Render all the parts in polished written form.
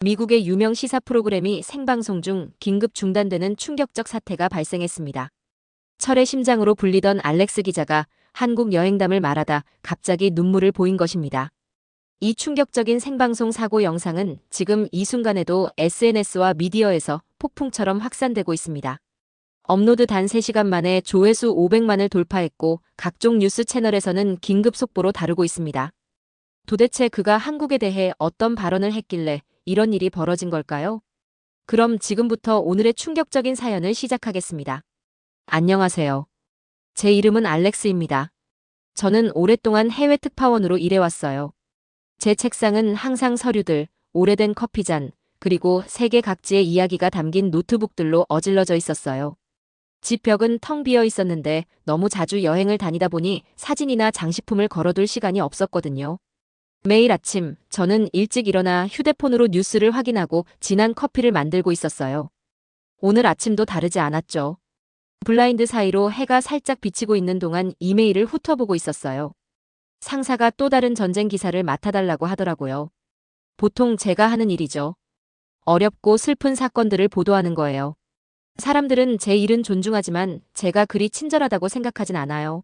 미국의 유명 시사 프로그램이 생방송 중 긴급 중단되는 충격적 사태가 발생했습니다. 철의 심장으로 불리던 알렉스 기자가 한국 여행담을 말하다 갑자기 눈물을 보인 것입니다. 이 충격적인 생방송 사고 영상은 지금 이 순간에도 SNS와 미디어에서 폭풍처럼 확산되고 있습니다. 업로드 단 3시간 만에 조회수 500만을 돌파했고 각종 뉴스 채널에서는 긴급 속보로 다루고 있습니다. 도대체 그가 한국에 대해 어떤 발언을 했길래 이런 일이 벌어진 걸까요? 그럼 지금부터 오늘의 충격적인 사연을 시작하겠습니다. 안녕하세요. 제 이름은 알렉스입니다. 저는 오랫동안 해외 특파원으로 일해왔어요. 제 책상은 항상 서류들, 오래된 커피잔, 그리고 세계 각지의 이야기가 담긴 노트북들로 어질러져 있었어요. 집 벽은 텅 비어 있었는데 너무 자주 여행을 다니다 보니 사진이나 장식품을 걸어둘 시간이 없었거든요. 매일 아침 저는 일찍 일어나 휴대폰으로 뉴스를 확인하고 진한 커피를 만들고 있었어요. 오늘 아침도 다르지 않았죠. 블라인드 사이로 해가 살짝 비치고 있는 동안 이메일을 훑어보고 있었어요. 상사가 또 다른 전쟁 기사를 맡아달라고 하더라고요. 보통 제가 하는 일이죠. 어렵고 슬픈 사건들을 보도하는 거예요. 사람들은 제 일은 존중하지만 제가 그리 친절하다고 생각하진 않아요.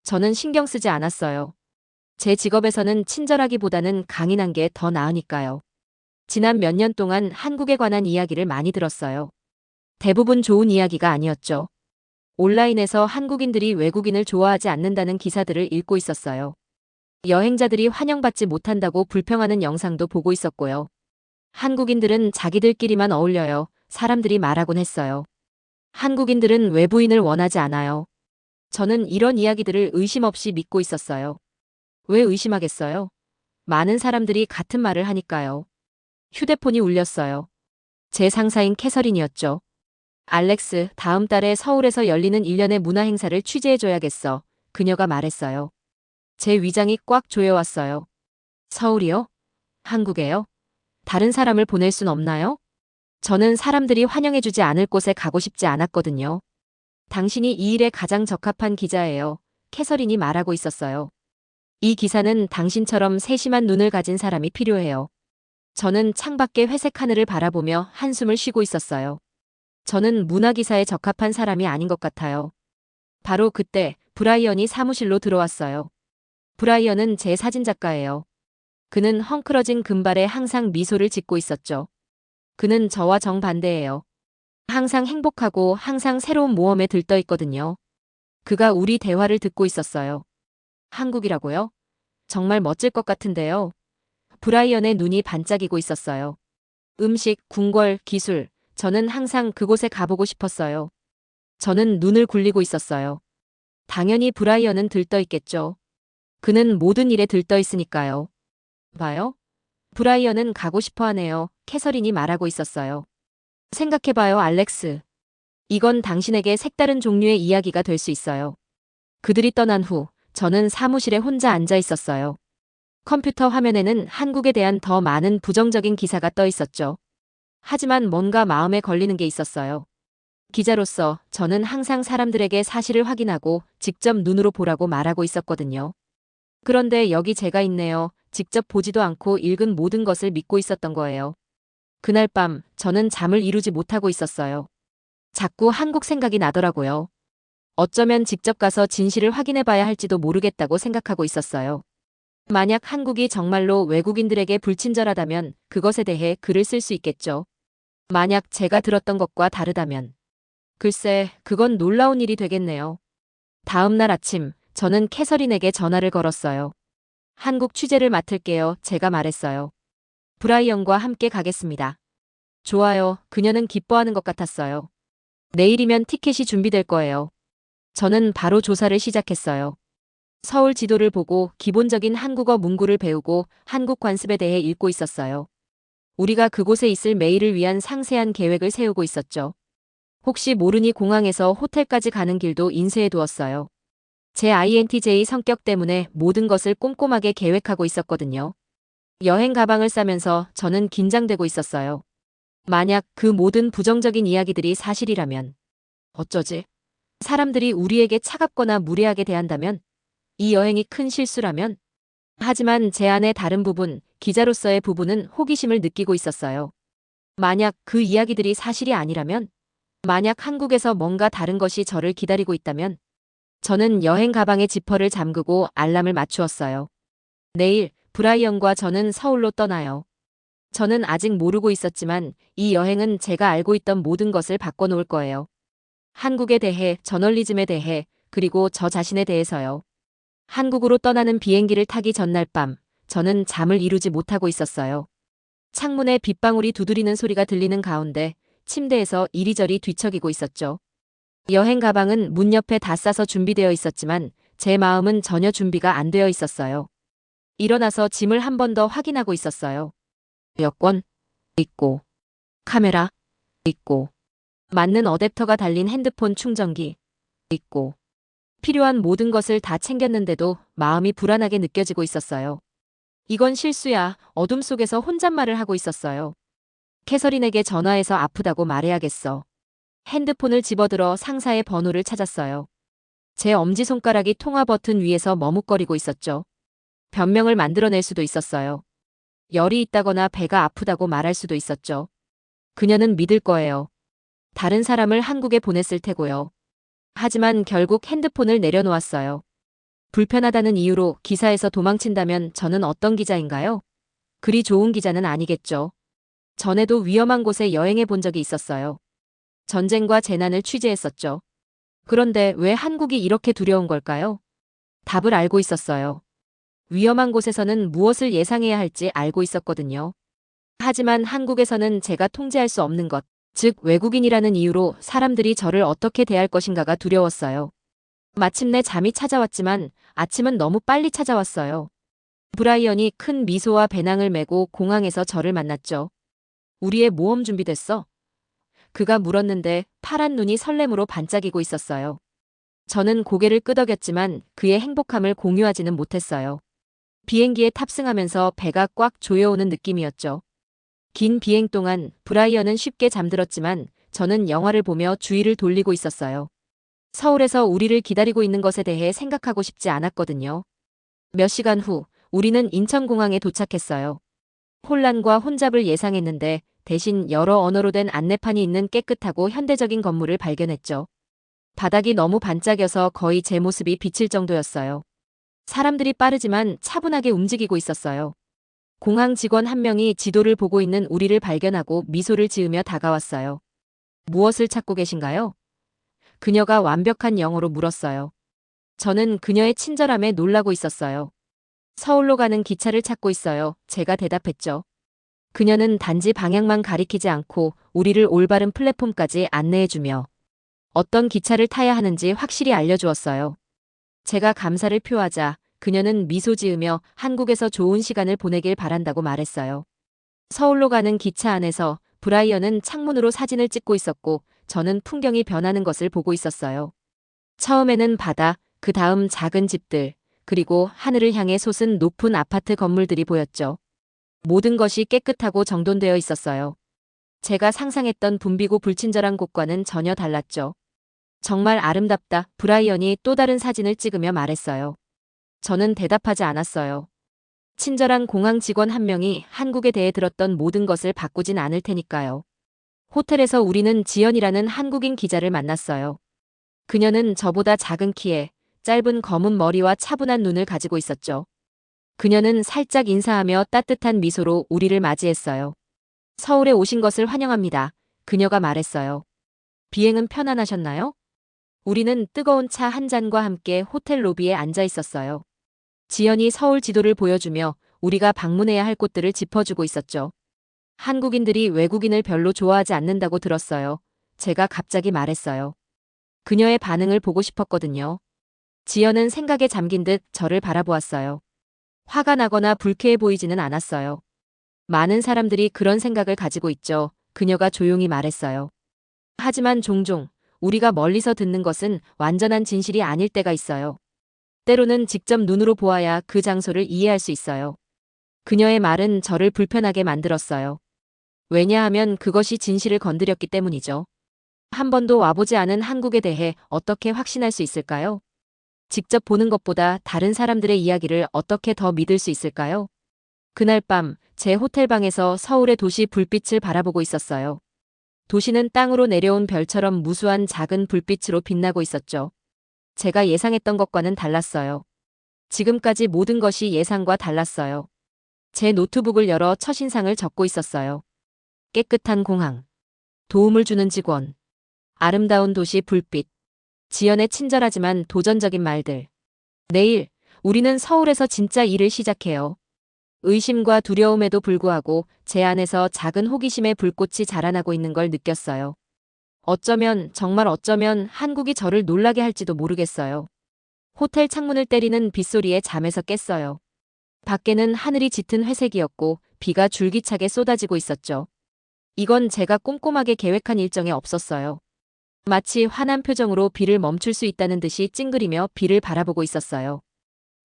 저는 신경 쓰지 않았어요. 제 직업에서는 친절하기보다는 강인한 게 더 나으니까요. 지난 몇 년 동안 한국에 관한 이야기를 많이 들었어요. 대부분 좋은 이야기가 아니었죠. 온라인에서 한국인들이 외국인을 좋아하지 않는다는 기사들을 읽고 있었어요. 여행자들이 환영받지 못한다고 불평하는 영상도 보고 있었고요. 한국인들은 자기들끼리만 어울려요. 사람들이 말하곤 했어요. 한국인들은 외부인을 원하지 않아요. 저는 이런 이야기들을 의심 없이 믿고 있었어요. 왜 의심하겠어요? 많은 사람들이 같은 말을 하니까요. 휴대폰이 울렸어요. 제 상사인 캐서린이었죠. 알렉스, 다음 달에 서울에서 열리는 일련의 문화 행사를 취재해줘야겠어. 그녀가 말했어요. 제 위장이 꽉 조여왔어요. 서울이요? 한국에요? 다른 사람을 보낼 순 없나요? 저는 사람들이 환영해주지 않을 곳에 가고 싶지 않았거든요. 당신이 이 일에 가장 적합한 기자예요. 캐서린이 말하고 있었어요. 이 기사는 당신처럼 세심한 눈을 가진 사람이 필요해요. 저는 창밖의 회색 하늘을 바라보며 한숨을 쉬고 있었어요. 저는 문화기사에 적합한 사람이 아닌 것 같아요. 바로 그때 브라이언이 사무실로 들어왔어요. 브라이언은 제 사진작가예요. 그는 헝클어진 금발에 항상 미소를 짓고 있었죠. 그는 저와 정반대예요. 항상 행복하고 항상 새로운 모험에 들떠 있거든요. 그가 우리 대화를 듣고 있었어요. 한국이라고요? 정말 멋질 것 같은데요. 브라이언의 눈이 반짝이고 있었어요. 음식, 궁궐, 기술, 저는 항상 그곳에 가보고 싶었어요. 저는 눈을 굴리고 있었어요. 당연히 브라이언은 들떠 있겠죠. 그는 모든 일에 들떠 있으니까요. 봐요? 브라이언은 가고 싶어 하네요. 캐서린이 말하고 있었어요. 생각해봐요, 알렉스. 이건 당신에게 색다른 종류의 이야기가 될 수 있어요. 그들이 떠난 후 저는 사무실에 혼자 앉아 있었어요. 컴퓨터 화면에는 한국에 대한 더 많은 부정적인 기사가 떠 있었죠. 하지만 뭔가 마음에 걸리는 게 있었어요. 기자로서 저는 항상 사람들에게 사실을 확인하고 직접 눈으로 보라고 말하고 있었거든요. 그런데 여기 제가 있네요. 직접 보지도 않고 읽은 모든 것을 믿고 있었던 거예요. 그날 밤 저는 잠을 이루지 못하고 있었어요. 자꾸 한국 생각이 나더라고요. 어쩌면 직접 가서 진실을 확인해 봐야 할지도 모르겠다고 생각하고 있었어요. 만약 한국이 정말로 외국인들에게 불친절하다면 그것에 대해 글을 쓸 수 있겠죠. 만약 제가 들었던 것과 다르다면. 글쎄, 그건 놀라운 일이 되겠네요. 다음 날 아침, 저는 캐서린에게 전화를 걸었어요. 한국 취재를 맡을게요. 제가 말했어요. 브라이언과 함께 가겠습니다. 좋아요. 그녀는 기뻐하는 것 같았어요. 내일이면 티켓이 준비될 거예요. 저는 바로 조사를 시작했어요. 서울 지도를 보고 기본적인 한국어 문구를 배우고 한국 관습에 대해 읽고 있었어요. 우리가 그곳에 있을 메일을 위한 상세한 계획을 세우고 있었죠. 혹시 모르니 공항에서 호텔까지 가는 길도 인쇄해 두었어요. 제 INTJ 성격 때문에 모든 것을 꼼꼼하게 계획하고 있었거든요. 여행 가방을 싸면서 저는 긴장되고 있었어요. 만약 그 모든 부정적인 이야기들이 사실이라면 어쩌지? 사람들이 우리에게 차갑거나 무례하게 대한다면? 이 여행이 큰 실수라면? 하지만 제 안의 다른 부분, 기자로서의 부부는 호기심을 느끼고 있었어요. 만약 그 이야기들이 사실이 아니라면, 만약 한국에서 뭔가 다른 것이 저를 기다리고 있다면, 저는 여행 가방에 지퍼를 잠그고 알람을 맞추었어요. 내일 브라이언과 저는 서울로 떠나요. 저는 아직 모르고 있었지만 이 여행은 제가 알고 있던 모든 것을 바꿔놓을 거예요. 한국에 대해, 저널리즘에 대해, 그리고 저 자신에 대해서요. 한국으로 떠나는 비행기를 타기 전날 밤, 저는 잠을 이루지 못하고 있었어요. 창문에 빗방울이 두드리는 소리가 들리는 가운데 침대에서 이리저리 뒤척이고 있었죠. 여행 가방은 문 옆에 다 싸서 준비되어 있었지만 제 마음은 전혀 준비가 안 되어 있었어요. 일어나서 짐을 한 번 더 확인하고 있었어요. 여권 있고, 카메라 있고, 맞는 어댑터가 달린 핸드폰 충전기 있고, 필요한 모든 것을 다 챙겼는데도 마음이 불안하게 느껴지고 있었어요. 이건 실수야. 어둠 속에서 혼잣말을 하고 있었어요. 캐서린에게 전화해서 아프다고 말해야겠어. 핸드폰을 집어들어 상사의 번호를 찾았어요. 제 엄지손가락이 통화 버튼 위에서 머뭇거리고 있었죠. 변명을 만들어낼 수도 있었어요. 열이 있다거나 배가 아프다고 말할 수도 있었죠. 그녀는 믿을 거예요. 다른 사람을 한국에 보냈을 테고요. 하지만 결국 핸드폰을 내려놓았어요. 불편하다는 이유로 기사에서 도망친다면 저는 어떤 기자인가요? 그리 좋은 기자는 아니겠죠. 전에도 위험한 곳에 여행해 본 적이 있었어요. 전쟁과 재난을 취재했었죠. 그런데 왜 한국이 이렇게 두려운 걸까요? 답을 알고 있었어요. 위험한 곳에서는 무엇을 예상해야 할지 알고 있었거든요. 하지만 한국에서는 제가 통제할 수 없는 것, 즉 외국인이라는 이유로 사람들이 저를 어떻게 대할 것인가가 두려웠어요. 마침내 잠이 찾아왔지만 아침은 너무 빨리 찾아왔어요. 브라이언이 큰 미소와 배낭을 메고 공항에서 저를 만났죠. 우리의 모험 준비됐어? 그가 물었는데 파란 눈이 설렘으로 반짝이고 있었어요. 저는 고개를 끄덕였지만 그의 행복함을 공유하지는 못했어요. 비행기에 탑승하면서 배가 꽉 조여오는 느낌이었죠. 긴 비행 동안 브라이언은 쉽게 잠들었지만 저는 영화를 보며 주의를 돌리고 있었어요. 서울에서 우리를 기다리고 있는 것에 대해 생각하고 싶지 않았거든요. 몇 시간 후 우리는 인천공항에 도착했어요. 혼란과 혼잡을 예상했는데 대신 여러 언어로 된 안내판이 있는 깨끗하고 현대적인 건물을 발견했죠. 바닥이 너무 반짝여서 거의 제 모습이 비칠 정도였어요. 사람들이 빠르지만 차분하게 움직이고 있었어요. 공항 직원 한 명이 지도를 보고 있는 우리를 발견하고 미소를 지으며 다가왔어요. 무엇을 찾고 계신가요? 그녀가 완벽한 영어로 물었어요. 저는 그녀의 친절함에 놀라고 있었어요. 서울로 가는 기차를 찾고 있어요. 제가 대답했죠. 그녀는 단지 방향만 가리키지 않고 우리를 올바른 플랫폼까지 안내해주며 어떤 기차를 타야 하는지 확실히 알려주었어요. 제가 감사를 표하자 그녀는 미소 지으며 한국에서 좋은 시간을 보내길 바란다고 말했어요. 서울로 가는 기차 안에서 브라이언은 창문으로 사진을 찍고 있었고 저는 풍경이 변하는 것을 보고 있었어요. 처음에는 바다, 그 다음 작은 집들, 그리고 하늘을 향해 솟은 높은 아파트 건물들이 보였죠. 모든 것이 깨끗하고 정돈되어 있었어요. 제가 상상했던 붐비고 불친절한 곳과는 전혀 달랐죠. 정말 아름답다. 브라이언이 또 다른 사진을 찍으며 말했어요. 저는 대답하지 않았어요. 친절한 공항 직원 한 명이 한국에 대해 들었던 모든 것을 바꾸진 않을 테니까요. 호텔에서 우리는 지연이라는 한국인 기자를 만났어요. 그녀는 저보다 작은 키에 짧은 검은 머리와 차분한 눈을 가지고 있었죠. 그녀는 살짝 인사하며 따뜻한 미소로 우리를 맞이했어요. 서울에 오신 것을 환영합니다. 그녀가 말했어요. 비행은 편안하셨나요? 우리는 뜨거운 차 한 잔과 함께 호텔 로비에 앉아 있었어요. 지연이 서울 지도를 보여주며 우리가 방문해야 할 곳들을 짚어주고 있었죠. 한국인들이 외국인을 별로 좋아하지 않는다고 들었어요. 제가 갑자기 말했어요. 그녀의 반응을 보고 싶었거든요. 지연은 생각에 잠긴 듯 저를 바라보았어요. 화가 나거나 불쾌해 보이지는 않았어요. 많은 사람들이 그런 생각을 가지고 있죠. 그녀가 조용히 말했어요. 하지만 종종 우리가 멀리서 듣는 것은 완전한 진실이 아닐 때가 있어요. 때로는 직접 눈으로 보아야 그 장소를 이해할 수 있어요. 그녀의 말은 저를 불편하게 만들었어요. 왜냐하면 그것이 진실을 건드렸기 때문이죠. 한 번도 와보지 않은 한국에 대해 어떻게 확신할 수 있을까요? 직접 보는 것보다 다른 사람들의 이야기를 어떻게 더 믿을 수 있을까요? 그날 밤 제 호텔방에서 서울의 도시 불빛을 바라보고 있었어요. 도시는 땅으로 내려온 별처럼 무수한 작은 불빛으로 빛나고 있었죠. 제가 예상했던 것과는 달랐어요. 지금까지 모든 것이 예상과 달랐어요. 제 노트북을 열어 첫인상을 적고 있었어요. 깨끗한 공항, 도움을 주는 직원, 아름다운 도시 불빛, 지연의 친절하지만 도전적인 말들. 내일, 우리는 서울에서 진짜 일을 시작해요. 의심과 두려움에도 불구하고 제 안에서 작은 호기심의 불꽃이 자라나고 있는 걸 느꼈어요. 어쩌면, 정말 어쩌면 한국이 저를 놀라게 할지도 모르겠어요. 호텔 창문을 때리는 빗소리에 잠에서 깼어요. 밖에는 하늘이 짙은 회색이었고 비가 줄기차게 쏟아지고 있었죠. 이건 제가 꼼꼼하게 계획한 일정에 없었어요. 마치 화난 표정으로 비를 멈출 수 있다는 듯이 찡그리며 비를 바라보고 있었어요.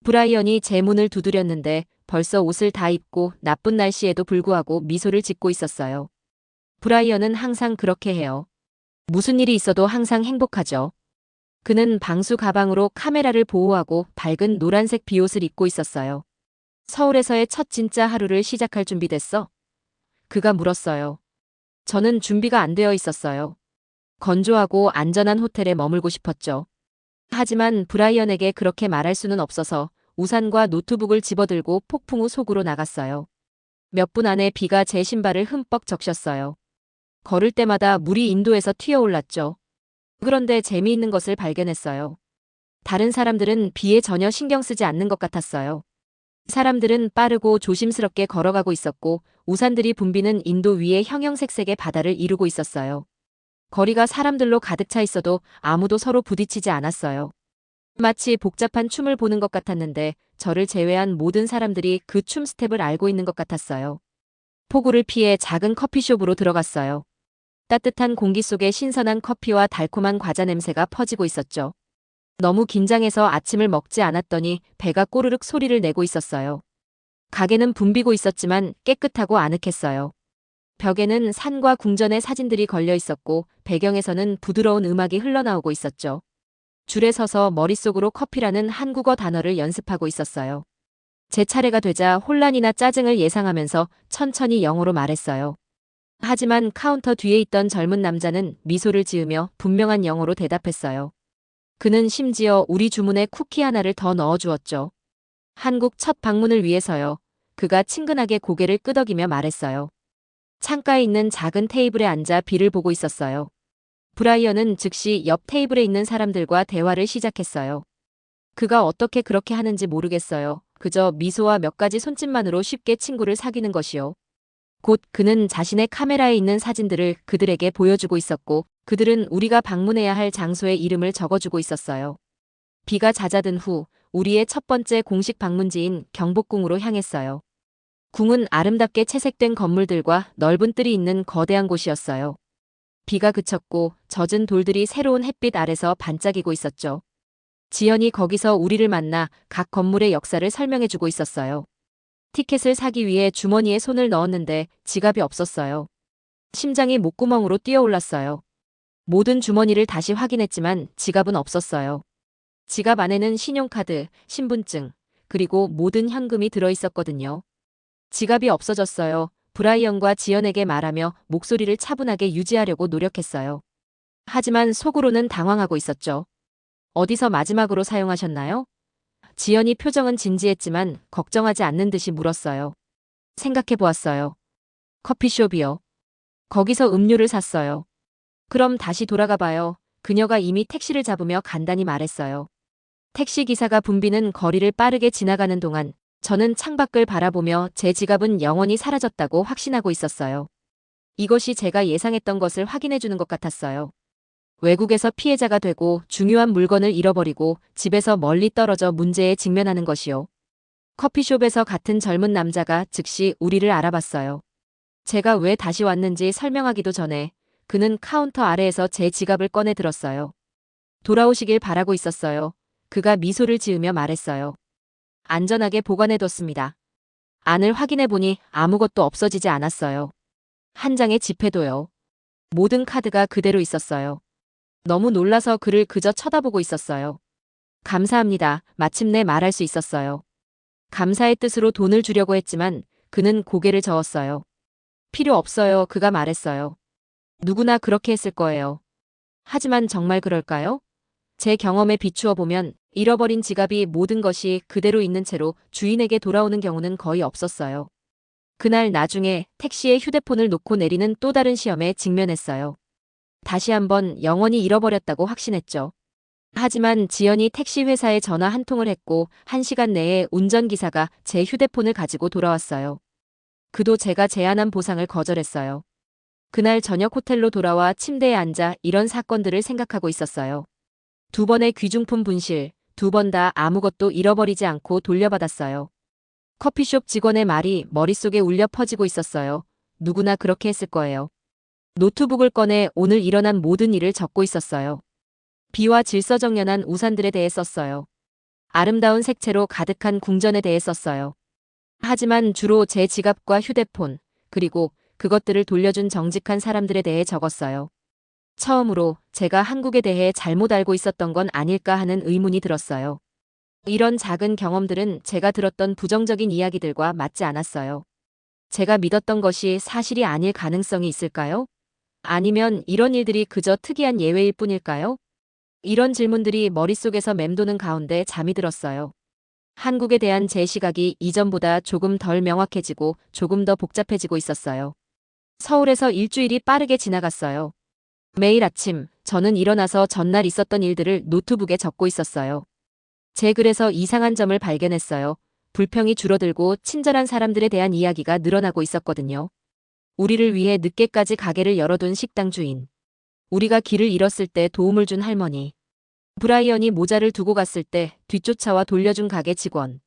브라이언이 제 문을 두드렸는데 벌써 옷을 다 입고 나쁜 날씨에도 불구하고 미소를 짓고 있었어요. 브라이언은 항상 그렇게 해요. 무슨 일이 있어도 항상 행복하죠. 그는 방수 가방으로 카메라를 보호하고 밝은 노란색 비옷을 입고 있었어요. 서울에서의 첫 진짜 하루를 시작할 준비됐어? 그가 물었어요. 저는 준비가 안 되어 있었어요. 건조하고 안전한 호텔에 머물고 싶었죠. 하지만 브라이언에게 그렇게 말할 수는 없어서 우산과 노트북을 집어들고 폭풍 후 속으로 나갔어요. 몇 분 안에 비가 제 신발을 흠뻑 적셨어요. 걸을 때마다 물이 인도에서 튀어올랐죠. 그런데 재미있는 것을 발견했어요. 다른 사람들은 비에 전혀 신경 쓰지 않는 것 같았어요. 사람들은 빠르고 조심스럽게 걸어가고 있었고 우산들이 붐비는 인도 위에 형형색색의 바다를 이루고 있었어요. 거리가 사람들로 가득 차 있어도 아무도 서로 부딪히지 않았어요. 마치 복잡한 춤을 보는 것 같았는데 저를 제외한 모든 사람들이 그 춤 스텝을 알고 있는 것 같았어요. 폭우를 피해 작은 커피숍으로 들어갔어요. 따뜻한 공기 속에 신선한 커피와 달콤한 과자 냄새가 퍼지고 있었죠. 너무 긴장해서 아침을 먹지 않았더니 배가 꼬르륵 소리를 내고 있었어요. 가게는 붐비고 있었지만 깨끗하고 아늑했어요. 벽에는 산과 궁전의 사진들이 걸려 있었고 배경에서는 부드러운 음악이 흘러나오고 있었죠. 줄에 서서 머릿속으로 커피라는 한국어 단어를 연습하고 있었어요. 제 차례가 되자 혼란이나 짜증을 예상하면서 천천히 영어로 말했어요. 하지만 카운터 뒤에 있던 젊은 남자는 미소를 지으며 분명한 영어로 대답했어요. 그는 심지어 우리 주문에 쿠키 하나를 더 넣어주었죠. 한국 첫 방문을 위해서요. 그가 친근하게 고개를 끄덕이며 말했어요. 창가에 있는 작은 테이블에 앉아 비를 보고 있었어요. 브라이언은 즉시 옆 테이블에 있는 사람들과 대화를 시작했어요. 그가 어떻게 그렇게 하는지 모르겠어요. 그저 미소와 몇 가지 손짓만으로 쉽게 친구를 사귀는 것이요. 곧 그는 자신의 카메라에 있는 사진들을 그들에게 보여주고 있었고 그들은 우리가 방문해야 할 장소의 이름을 적어주고 있었어요. 비가 잦아든 후 우리의 첫 번째 공식 방문지인 경복궁으로 향했어요. 궁은 아름답게 채색된 건물들과 넓은 뜰이 있는 거대한 곳이었어요. 비가 그쳤고 젖은 돌들이 새로운 햇빛 아래서 반짝이고 있었죠. 지연이 거기서 우리를 만나 각 건물의 역사를 설명해주고 있었어요. 티켓을 사기 위해 주머니에 손을 넣었는데 지갑이 없었어요. 심장이 목구멍으로 뛰어올랐어요. 모든 주머니를 다시 확인했지만 지갑은 없었어요. 지갑 안에는 신용카드, 신분증, 그리고 모든 현금이 들어있었거든요. 지갑이 없어졌어요. 브라이언과 지연에게 말하며 목소리를 차분하게 유지하려고 노력했어요. 하지만 속으로는 당황하고 있었죠. 어디서 마지막으로 사용하셨나요? 지연이 표정은 진지했지만 걱정하지 않는 듯이 물었어요. 생각해 보았어요. 커피숍이요. 거기서 음료를 샀어요. 그럼 다시 돌아가 봐요. 그녀가 이미 택시를 잡으며 간단히 말했어요. 택시 기사가 붐비는 거리를 빠르게 지나가는 동안 저는 창밖을 바라보며 제 지갑은 영원히 사라졌다고 확신하고 있었어요. 이것이 제가 예상했던 것을 확인해주는 것 같았어요. 외국에서 피해자가 되고 중요한 물건을 잃어버리고 집에서 멀리 떨어져 문제에 직면하는 것이요. 커피숍에서 같은 젊은 남자가 즉시 우리를 알아봤어요. 제가 왜 다시 왔는지 설명하기도 전에 그는 카운터 아래에서 제 지갑을 꺼내 들었어요. 돌아오시길 바라고 있었어요. 그가 미소를 지으며 말했어요. 안전하게 보관해뒀습니다. 안을 확인해보니 아무것도 없어지지 않았어요. 한 장의 지폐도요. 모든 카드가 그대로 있었어요. 너무 놀라서 그를 그저 쳐다보고 있었어요. 감사합니다. 마침내 말할 수 있었어요. 감사의 뜻으로 돈을 주려고 했지만 그는 고개를 저었어요. 필요 없어요. 그가 말했어요. 누구나 그렇게 했을 거예요. 하지만 정말 그럴까요? 제 경험에 비추어 보면 잃어버린 지갑이 모든 것이 그대로 있는 채로 주인에게 돌아오는 경우는 거의 없었어요. 그날 나중에 택시에 휴대폰을 놓고 내리는 또 다른 시험에 직면했어요. 다시 한번 영원히 잃어버렸다고 확신했죠. 하지만 지연이 택시 회사에 전화 한 통을 했고 1시간 내에 운전기사가 제 휴대폰을 가지고 돌아왔어요. 그도 제가 제안한 보상을 거절했어요. 그날 저녁 호텔로 돌아와 침대에 앉아 이런 사건들을 생각하고 있었어요. 2번의 귀중품 분실, 2번 다 아무것도 잃어버리지 않고 돌려받았어요. 커피숍 직원의 말이 머릿속에 울려 퍼지고 있었어요. 누구나 그렇게 했을 거예요. 노트북을 꺼내 오늘 일어난 모든 일을 적고 있었어요. 비와 질서정연한 우산들에 대해 썼어요. 아름다운 색채로 가득한 궁전에 대해 썼어요. 하지만 주로 제 지갑과 휴대폰, 그리고 그것들을 돌려준 정직한 사람들에 대해 적었어요. 처음으로 제가 한국에 대해 잘못 알고 있었던 건 아닐까 하는 의문이 들었어요. 이런 작은 경험들은 제가 들었던 부정적인 이야기들과 맞지 않았어요. 제가 믿었던 것이 사실이 아닐 가능성이 있을까요? 아니면 이런 일들이 그저 특이한 예외일 뿐일까요? 이런 질문들이 머릿속에서 맴도는 가운데 잠이 들었어요. 한국에 대한 제 시각이 이전보다 조금 덜 명확해지고 조금 더 복잡해지고 있었어요. 서울에서 일주일이 빠르게 지나갔어요. 매일 아침 저는 일어나서 전날 있었던 일들을 노트북에 적고 있었어요. 제 글에서 이상한 점을 발견했어요. 불평이 줄어들고 친절한 사람들에 대한 이야기가 늘어나고 있었거든요. 우리를 위해 늦게까지 가게를 열어둔 식당 주인. 우리가 길을 잃었을 때 도움을 준 할머니. 브라이언이 모자를 두고 갔을 때 뒤쫓아와 돌려준 가게 직원.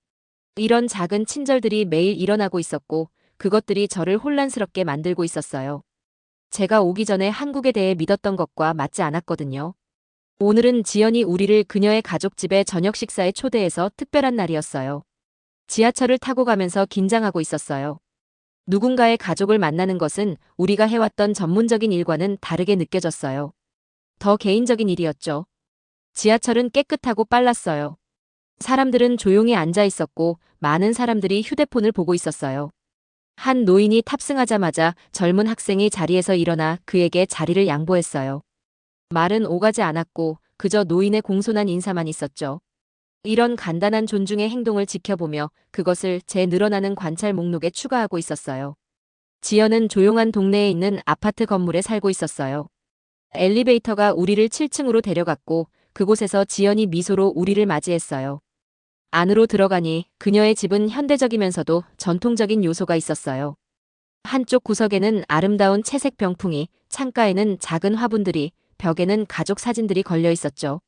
이런 작은 친절들이 매일 일어나고 있었고 그것들이 저를 혼란스럽게 만들고 있었어요. 제가 오기 전에 한국에 대해 믿었던 것과 맞지 않았거든요. 오늘은 지연이 우리를 그녀의 가족집에 저녁 식사에 초대해서 특별한 날이었어요. 지하철을 타고 가면서 긴장하고 있었어요. 누군가의 가족을 만나는 것은 우리가 해왔던 전문적인 일과는 다르게 느껴졌어요. 더 개인적인 일이었죠. 지하철은 깨끗하고 빨랐어요. 사람들은 조용히 앉아 있었고 많은 사람들이 휴대폰을 보고 있었어요. 한 노인이 탑승하자마자 젊은 학생이 자리에서 일어나 그에게 자리를 양보했어요. 말은 오가지 않았고 그저 노인의 공손한 인사만 있었죠. 이런 간단한 존중의 행동을 지켜보며 그것을 제 늘어나는 관찰 목록에 추가하고 있었어요. 지연은 조용한 동네에 있는 아파트 건물에 살고 있었어요. 엘리베이터가 우리를 7층으로 데려갔고 그곳에서 지연이 미소로 우리를 맞이했어요. 안으로 들어가니 그녀의 집은 현대적이면서도 전통적인 요소가 있었어요. 한쪽 구석에는 아름다운 채색 병풍이, 창가에는 작은 화분들이, 벽에는 가족 사진들이 걸려 있었죠.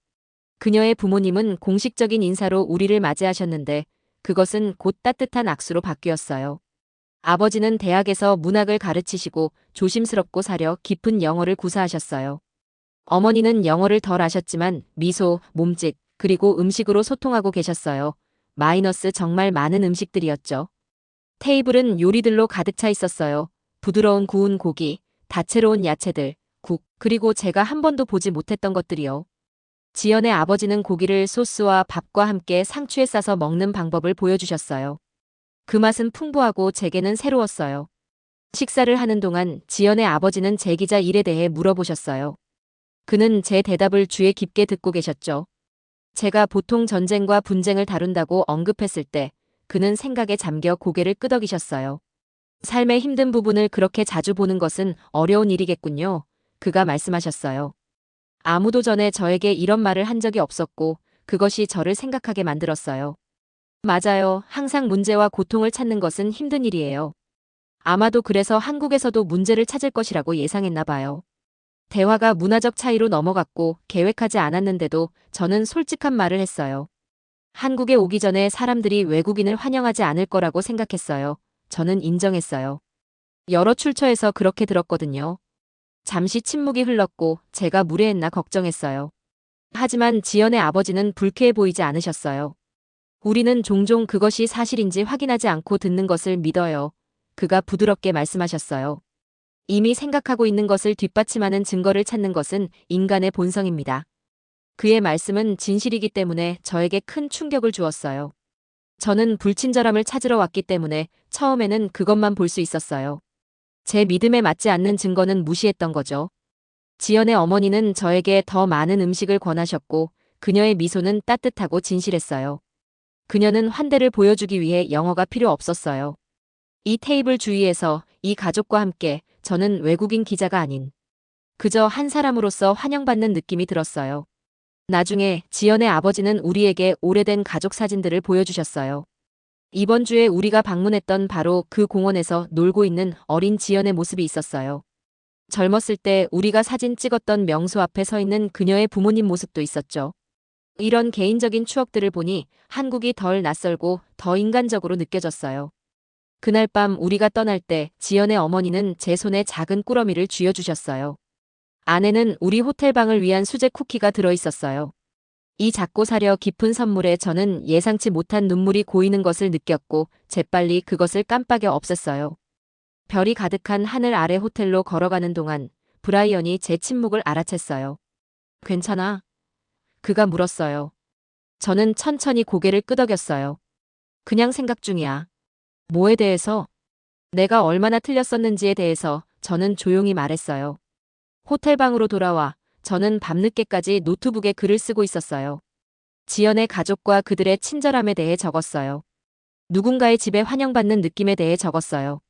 그녀의 부모님은 공식적인 인사로 우리를 맞이하셨는데 그것은 곧 따뜻한 악수로 바뀌었어요. 아버지는 대학에서 문학을 가르치시고 조심스럽고 사려 깊은 영어를 구사하셨어요. 어머니는 영어를 덜 아셨지만 미소, 몸짓, 그리고 음식으로 소통하고 계셨어요. 마이너스 정말 많은 음식들이었죠. 테이블은 요리들로 가득 차 있었어요. 부드러운 구운 고기, 다채로운 야채들, 국, 그리고 제가 한 번도 보지 못했던 것들이요. 지연의 아버지는 고기를 소스와 밥과 함께 상추에 싸서 먹는 방법을 보여주셨어요. 그 맛은 풍부하고 제게는 새로웠어요. 식사를 하는 동안 지연의 아버지는 제 기자 일에 대해 물어보셨어요. 그는 제 대답을 주의 깊게 듣고 계셨죠. 제가 보통 전쟁과 분쟁을 다룬다고 언급했을 때 그는 생각에 잠겨 고개를 끄덕이셨어요. 삶의 힘든 부분을 그렇게 자주 보는 것은 어려운 일이겠군요. 그가 말씀하셨어요. 아무도 전에 저에게 이런 말을 한 적이 없었고 그것이 저를 생각하게 만들었어요. 맞아요. 항상 문제와 고통을 찾는 것은 힘든 일이에요. 아마도 그래서 한국에서도 문제를 찾을 것이라고 예상했나 봐요. 대화가 문화적 차이로 넘어갔고 계획하지 않았는데도 저는 솔직한 말을 했어요. 한국에 오기 전에 사람들이 외국인을 환영하지 않을 거라고 생각했어요. 저는 인정했어요. 여러 출처에서 그렇게 들었거든요. 잠시 침묵이 흘렀고 제가 무례했나 걱정했어요. 하지만 지연의 아버지는 불쾌해 보이지 않으셨어요. 우리는 종종 그것이 사실인지 확인하지 않고 듣는 것을 믿어요. 그가 부드럽게 말씀하셨어요. 이미 생각하고 있는 것을 뒷받침하는 증거를 찾는 것은 인간의 본성입니다. 그의 말씀은 진실이기 때문에 저에게 큰 충격을 주었어요. 저는 불친절함을 찾으러 왔기 때문에 처음에는 그것만 볼 수 있었어요. 제 믿음에 맞지 않는 증거는 무시했던 거죠. 지연의 어머니는 저에게 더 많은 음식을 권하셨고 그녀의 미소는 따뜻하고 진실했어요. 그녀는 환대를 보여주기 위해 영어가 필요 없었어요. 이 테이블 주위에서 이 가족과 함께 저는 외국인 기자가 아닌 그저 한 사람으로서 환영받는 느낌이 들었어요. 나중에 지연의 아버지는 우리에게 오래된 가족 사진들을 보여주셨어요. 이번 주에 우리가 방문했던 바로 그 공원에서 놀고 있는 어린 지연의 모습이 있었어요. 젊었을 때 우리가 사진 찍었던 명소 앞에 서 있는 그녀의 부모님 모습도 있었죠. 이런 개인적인 추억들을 보니 한국이 덜 낯설고 더 인간적으로 느껴졌어요. 그날 밤 우리가 떠날 때 지연의 어머니는 제 손에 작은 꾸러미를 쥐어주셨어요. 안에는 우리 호텔방을 위한 수제 쿠키가 들어있었어요. 이 작고 사려 깊은 선물에 저는 예상치 못한 눈물이 고이는 것을 느꼈고 재빨리 그것을 깜빡여 없앴어요. 별이 가득한 하늘 아래 호텔로 걸어가는 동안 브라이언이 제 침묵을 알아챘어요. 괜찮아? 그가 물었어요. 저는 천천히 고개를 끄덕였어요. 그냥 생각 중이야. 뭐에 대해서? 내가 얼마나 틀렸었는지에 대해서 저는 조용히 말했어요. 호텔방으로 돌아와 저는 밤늦게까지 노트북에 글을 쓰고 있었어요. 지연의 가족과 그들의 친절함에 대해 적었어요. 누군가의 집에 환영받는 느낌에 대해 적었어요.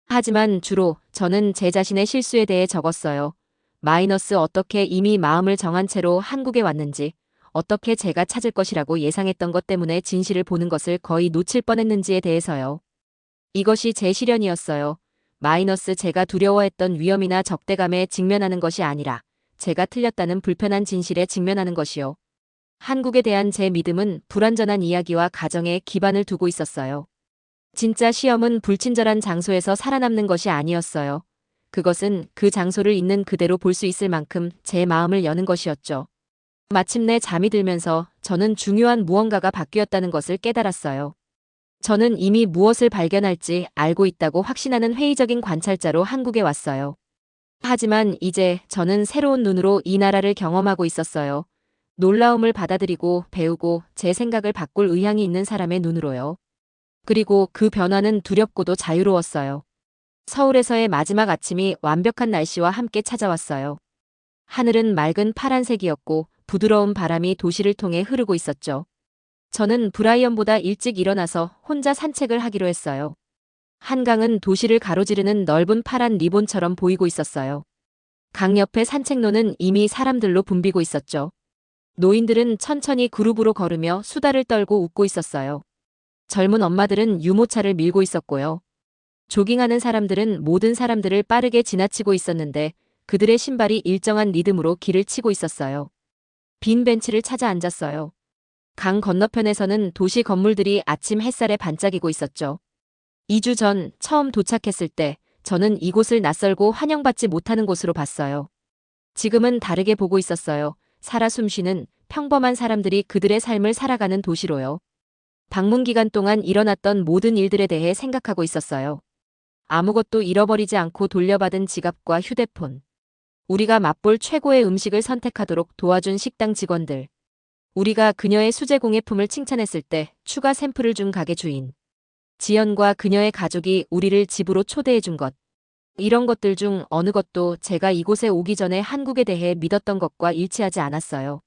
하지만 주로 저는 제 자신의 실수에 대해 적었어요. 마이너스 어떻게 이미 마음을 정한 채로 한국에 왔는지, 어떻게 제가 찾을 것이라고 예상했던 것 때문에 진실을 보는 것을 거의 놓칠 뻔했는지에 대해서요. 이것이 제 시련이었어요. 마이너스 제가 두려워했던 위험이나 적대감에 직면하는 것이 아니라 제가 틀렸다는 불편한 진실에 직면하는 것이요. 한국에 대한 제 믿음은 불완전한 이야기와 가정에 기반을 두고 있었어요. 진짜 시험은 불친절한 장소에서 살아남는 것이 아니었어요. 그것은 그 장소를 있는 그대로 볼 수 있을 만큼 제 마음을 여는 것이었죠. 마침내 잠이 들면서 저는 중요한 무언가가 바뀌었다는 것을 깨달았어요. 저는 이미 무엇을 발견할지 알고 있다고 확신하는 회의적인 관찰자로 한국에 왔어요. 하지만 이제 저는 새로운 눈으로 이 나라를 경험하고 있었어요. 놀라움을 받아들이고 배우고 제 생각을 바꿀 의향이 있는 사람의 눈으로요. 그리고 그 변화는 두렵고도 자유로웠어요. 서울에서의 마지막 아침이 완벽한 날씨와 함께 찾아왔어요. 하늘은 맑은 파란색이었고 부드러운 바람이 도시를 통해 흐르고 있었죠. 저는 브라이언보다 일찍 일어나서 혼자 산책을 하기로 했어요. 한강은 도시를 가로지르는 넓은 파란 리본처럼 보이고 있었어요. 강 옆의 산책로는 이미 사람들로 붐비고 있었죠. 노인들은 천천히 그룹으로 걸으며 수다를 떨고 웃고 있었어요. 젊은 엄마들은 유모차를 밀고 있었고요. 조깅하는 사람들은 모든 사람들을 빠르게 지나치고 있었는데 그들의 신발이 일정한 리듬으로 길을 치고 있었어요. 빈 벤치를 찾아 앉았어요. 강 건너편에서는 도시 건물들이 아침 햇살에 반짝이고 있었죠. 2주 전 처음 도착했을 때 저는 이곳을 낯설고 환영받지 못하는 곳으로 봤어요. 지금은 다르게 보고 있었어요. 살아 숨쉬는 평범한 사람들이 그들의 삶을 살아가는 도시로요. 방문 기간 동안 일어났던 모든 일들에 대해 생각하고 있었어요. 아무것도 잃어버리지 않고 돌려받은 지갑과 휴대폰. 우리가 맛볼 최고의 음식을 선택하도록 도와준 식당 직원들. 우리가 그녀의 수제 공예품을 칭찬했을 때 추가 샘플을 준 가게 주인. 지연과 그녀의 가족이 우리를 집으로 초대해 준 것. 이런 것들 중 어느 것도 제가 이곳에 오기 전에 한국에 대해 믿었던 것과 일치하지 않았어요.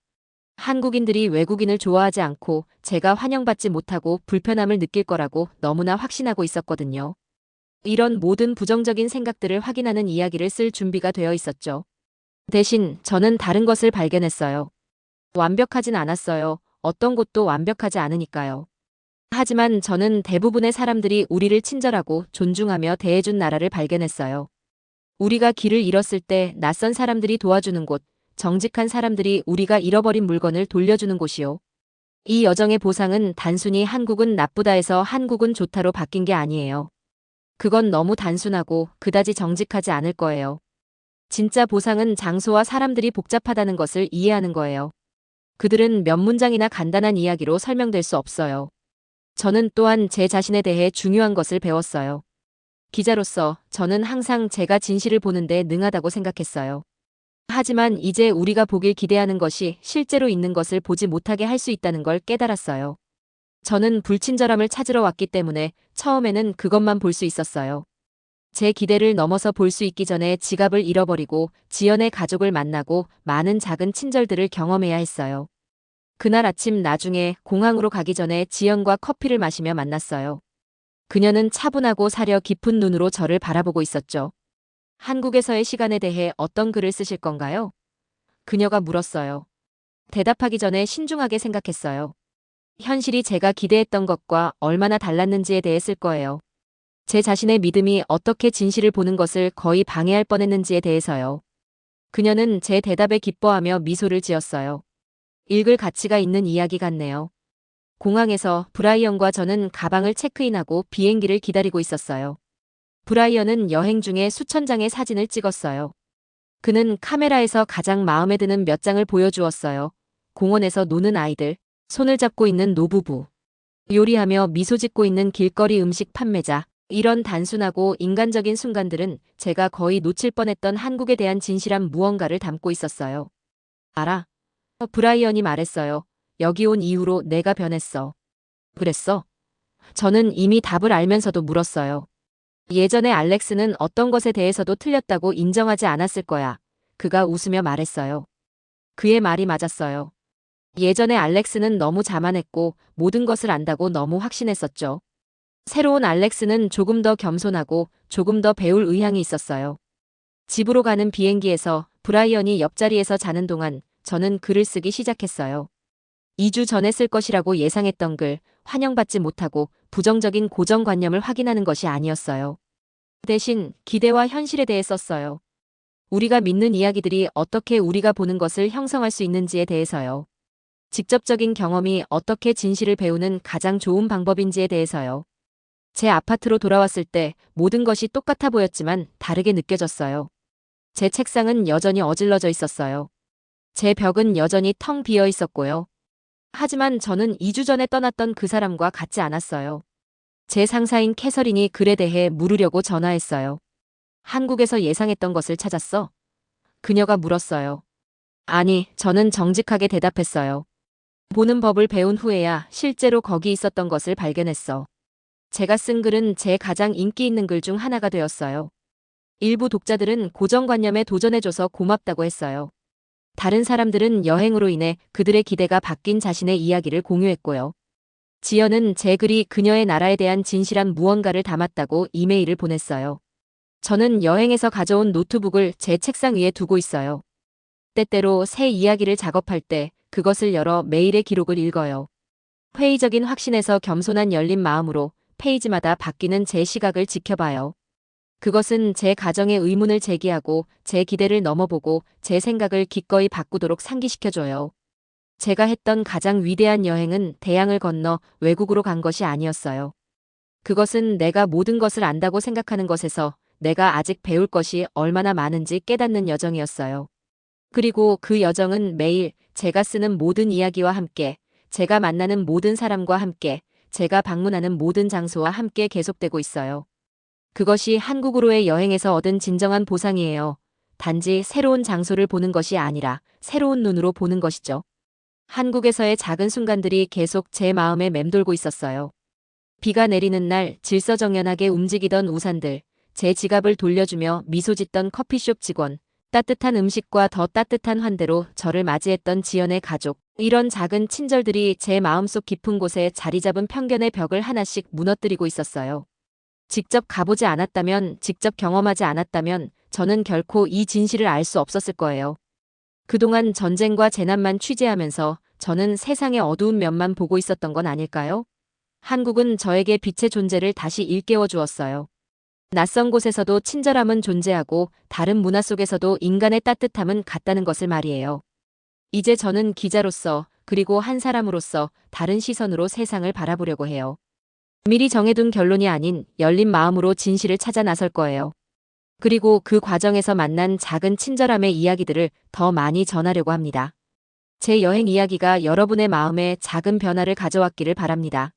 한국인들이 외국인을 좋아하지 않고 제가 환영받지 못하고 불편함을 느낄 거라고 너무나 확신하고 있었거든요. 이런 모든 부정적인 생각들을 확인하는 이야기를 쓸 준비가 되어 있었죠. 대신 저는 다른 것을 발견했어요. 완벽하진 않았어요. 어떤 곳도 완벽하지 않으니까요. 하지만 저는 대부분의 사람들이 우리를 친절하고 존중하며 대해준 나라를 발견했어요. 우리가 길을 잃었을 때 낯선 사람들이 도와주는 곳, 정직한 사람들이 우리가 잃어버린 물건을 돌려주는 곳이요. 이 여정의 보상은 단순히 한국은 나쁘다에서 한국은 좋다로 바뀐 게 아니에요. 그건 너무 단순하고 그다지 정직하지 않을 거예요. 진짜 보상은 장소와 사람들이 복잡하다는 것을 이해하는 거예요. 그들은 몇 문장이나 간단한 이야기로 설명될 수 없어요. 저는 또한 제 자신에 대해 중요한 것을 배웠어요. 기자로서 저는 항상 제가 진실을 보는데 능하다고 생각했어요. 하지만 이제 우리가 보길 기대하는 것이 실제로 있는 것을 보지 못하게 할 수 있다는 걸 깨달았어요. 저는 불친절함을 찾으러 왔기 때문에 처음에는 그것만 볼 수 있었어요. 제 기대를 넘어서 볼 수 있기 전에 지갑을 잃어버리고 지연의 가족을 만나고 많은 작은 친절들을 경험해야 했어요. 그날 아침 나중에 공항으로 가기 전에 지연과 커피를 마시며 만났어요. 그녀는 차분하고 사려 깊은 눈으로 저를 바라보고 있었죠. 한국에서의 시간에 대해 어떤 글을 쓰실 건가요? 그녀가 물었어요. 대답하기 전에 신중하게 생각했어요. 현실이 제가 기대했던 것과 얼마나 달랐는지에 대해 쓸 거예요. 제 자신의 믿음이 어떻게 진실을 보는 것을 거의 방해할 뻔했는지에 대해서요. 그녀는 제 대답에 기뻐하며 미소를 지었어요. 읽을 가치가 있는 이야기 같네요. 공항에서 브라이언과 저는 가방을 체크인하고 비행기를 기다리고 있었어요. 브라이언은 여행 중에 수천 장의 사진을 찍었어요. 그는 카메라에서 가장 마음에 드는 몇 장을 보여주었어요. 공원에서 노는 아이들, 손을 잡고 있는 노부부, 요리하며 미소 짓고 있는 길거리 음식 판매자, 이런 단순하고 인간적인 순간들은 제가 거의 놓칠 뻔했던 한국에 대한 진실한 무언가를 담고 있었어요. 알아? 브라이언이 말했어요. 여기 온 이후로 내가 변했어. 그랬어? 저는 이미 답을 알면서도 물었어요. 예전에 알렉스는 어떤 것에 대해서도 틀렸다고 인정하지 않았을 거야. 그가 웃으며 말했어요. 그의 말이 맞았어요. 예전에 알렉스는 너무 자만했고 모든 것을 안다고 너무 확신했었죠. 새로운 알렉스는 조금 더 겸손하고 조금 더 배울 의향이 있었어요. 집으로 가는 비행기에서 브라이언이 옆자리에서 자는 동안 저는 글을 쓰기 시작했어요. 2주 전에 쓸 것이라고 예상했던 글, 환영받지 못하고 부정적인 고정관념을 확인하는 것이 아니었어요. 대신 기대와 현실에 대해 썼어요. 우리가 믿는 이야기들이 어떻게 우리가 보는 것을 형성할 수 있는지에 대해서요. 직접적인 경험이 어떻게 진실을 배우는 가장 좋은 방법인지에 대해서요. 제 아파트로 돌아왔을 때 모든 것이 똑같아 보였지만 다르게 느껴졌어요. 제 책상은 여전히 어질러져 있었어요. 제 벽은 여전히 텅 비어 있었고요. 하지만 저는 2주 전에 떠났던 그 사람과 같지 않았어요. 제 상사인 캐서린이 글에 대해 물으려고 전화했어요. 한국에서 예상했던 것을 찾았어? 그녀가 물었어요. 아니, 저는 정직하게 대답했어요. 보는 법을 배운 후에야 실제로 거기 있었던 것을 발견했어. 제가 쓴 글은 제 가장 인기 있는 글 중 하나가 되었어요. 일부 독자들은 고정관념에 도전해줘서 고맙다고 했어요. 다른 사람들은 여행으로 인해 그들의 기대가 바뀐 자신의 이야기를 공유했고요. 지연은 제 글이 그녀의 나라에 대한 진실한 무언가를 담았다고 이메일을 보냈어요. 저는 여행에서 가져온 노트북을 제 책상 위에 두고 있어요. 때때로 새 이야기를 작업할 때 그것을 열어 메일의 기록을 읽어요. 회의적인 확신에서 겸손한 열린 마음으로 페이지마다 바뀌는 제 시각을 지켜봐요. 그것은 제 가정의 의문을 제기하고 제 기대를 넘어보고 제 생각을 기꺼이 바꾸도록 상기시켜줘요. 제가 했던 가장 위대한 여행은 대양을 건너 외국으로 간 것이 아니었어요. 그것은 내가 모든 것을 안다고 생각하는 것에서 내가 아직 배울 것이 얼마나 많은지 깨닫는 여정이었어요. 그리고 그 여정은 매일 제가 쓰는 모든 이야기와 함께, 제가 만나는 모든 사람과 함께, 제가 방문하는 모든 장소와 함께 계속되고 있어요. 그것이 한국으로의 여행에서 얻은 진정한 보상이에요. 단지 새로운 장소를 보는 것이 아니라 새로운 눈으로 보는 것이죠. 한국에서의 작은 순간들이 계속 제 마음에 맴돌고 있었어요. 비가 내리는 날 질서정연하게 움직이던 우산들, 제 지갑을 돌려주며 미소 짓던 커피숍 직원, 따뜻한 음식과 더 따뜻한 환대로 저를 맞이했던 지연의 가족, 이런 작은 친절들이 제 마음속 깊은 곳에 자리 잡은 편견의 벽을 하나씩 무너뜨리고 있었어요. 직접 가보지 않았다면, 직접 경험하지 않았다면 저는 결코 이 진실을 알 수 없었을 거예요. 그동안 전쟁과 재난만 취재하면서 저는 세상의 어두운 면만 보고 있었던 건 아닐까요? 한국은 저에게 빛의 존재를 다시 일깨워 주었어요. 낯선 곳에서도 친절함은 존재하고 다른 문화 속에서도 인간의 따뜻함은 같다는 것을 말이에요. 이제 저는 기자로서 그리고 한 사람으로서 다른 시선으로 세상을 바라보려고 해요. 미리 정해둔 결론이 아닌 열린 마음으로 진실을 찾아 나설 거예요. 그리고 그 과정에서 만난 작은 친절함의 이야기들을 더 많이 전하려고 합니다. 제 여행 이야기가 여러분의 마음에 작은 변화를 가져왔기를 바랍니다.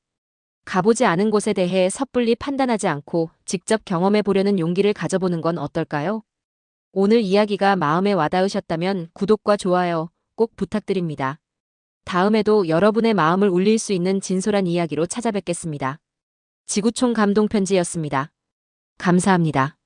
가보지 않은 곳에 대해 섣불리 판단하지 않고 직접 경험해 보려는 용기를 가져보는 건 어떨까요? 오늘 이야기가 마음에 와닿으셨다면 구독과 좋아요 꼭 부탁드립니다. 다음에도 여러분의 마음을 울릴 수 있는 진솔한 이야기로 찾아뵙겠습니다. 지구촌 감동편지였습니다. 감사합니다.